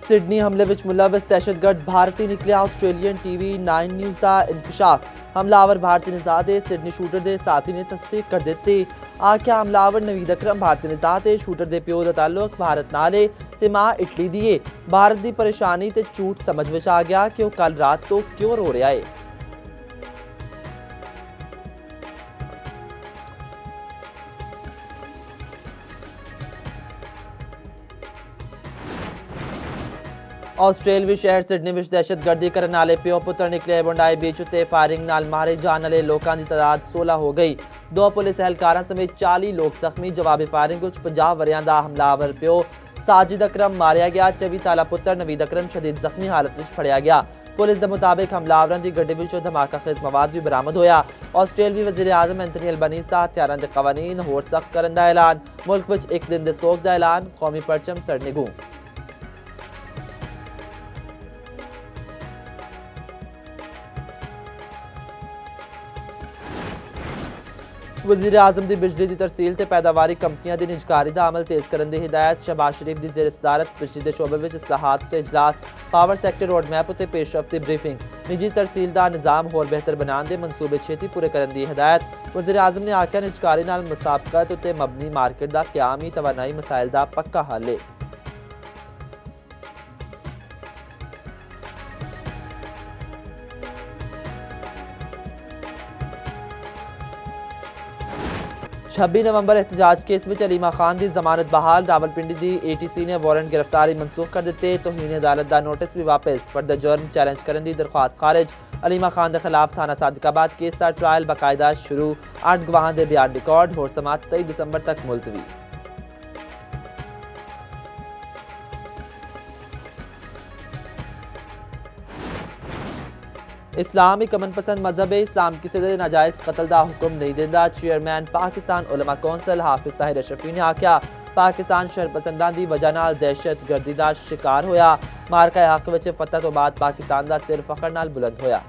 Sydney हमले विच मुलविस दहशतगर्द Bharti निकलिया। Australian TV 9 news का इंकशाफ। हमलावर भारती निजाद सिडनी शूटर दे साथी ने तस्दीक कर दी। आख्या हमलावर नवीद अकरम भारती निजाद शूटर दे प्यो दा ताल्लुक भारत नाल ते मां इटली दी है। भारत दी परेशानी ते झूठ समझ विच आ गया कि वह कल रात तो क्यों रो रहा है। ऑस्ट्रेलवी शहर सिडनी विच दहशतगर्दी करने वाले प्यो पुत्र निकले बुंडाई बीच उत्ते फायरिंग नाल मारे जाने वाले लोगों की तादाद 16 हो गई। 2 पुलिस एहलकारां समेत 40 लोग जख्मी। जवाबी फायरिंग कुछ 50 वरियां दा हमलावर प्यो साजिद अकरम मारिया गया। 24 साला पुत्र नवीद अकरम शदीद जख्मी हालत में फड़िया गया। पुलिस के मुताबिक हमलावरों की गड्डी विचों धमाका खेज मवाद भी बरामद होया। ऑस्ट्रेलवी वज़ीर आज़म एंथनी अल्बनीज़ का हथियारां दे कवानीन होर सख्त करन दा ऐलान। मुल्क विच एक दिन दे सोग दा ऐलान। कौमी परचम सड़ने गूं। वज़ीर आज़म की बिजली की तरसील ते पैदावारी कंपनियां की निजकारी का अमल तेज करने की हिदायत। शहबाज शरीफ की ज़ेर सदारत बिजली के शोबे में इस्लाहात के इजलास। पावर सैक्टर रोड मैप उत्ते पेशरफ की ब्रीफिंग। निजी तरसील का निज़ाम होर बेहतर बनाने के मनसूबे छेती पूरे करने की हिदायत। वज़ीर आज़म ने आख्या निजकारी नाल मुसाबकत उत्ते मबनी मार्केट का क्याम ही तवानाई मसाइल का पक्का हल है। छब्बीस नवंबर एहतजाज केस में अलीमा खान की जमानत बहाल। रावलपिंडी की ATC ने वारंट गिरफ्तारी मनसूख कर दिते। तौहीन अदालत का नोटिस भी वापस। फर्द जुर्म चैलेंज करने की दरख्वास्त खारिज। अलीमा खान के खिलाफ थाना सादिकाबाद केस का ट्रायल बाकायदा शुरू। 8 गवाहां के बयान रिकॉर्ड। होर समात 23 दिसंबर तक मुलतवी। इस्लाम एक अमन पसंद मजहब है। इस्लाम किसी दे नाजायज़ कतल का हुक्म नहीं देता। चेयरमैन पाकिस्तान उलमा कौंसल हाफिज ताहिर अशरफी ने आख्या पाकिस्तान शरपसंदां की वजह नाल दहशत गर्दी का शिकार होया। मारका हक विच फतह तो बाद पाकिस्तान का सिर फखर नाल बुलंद होया।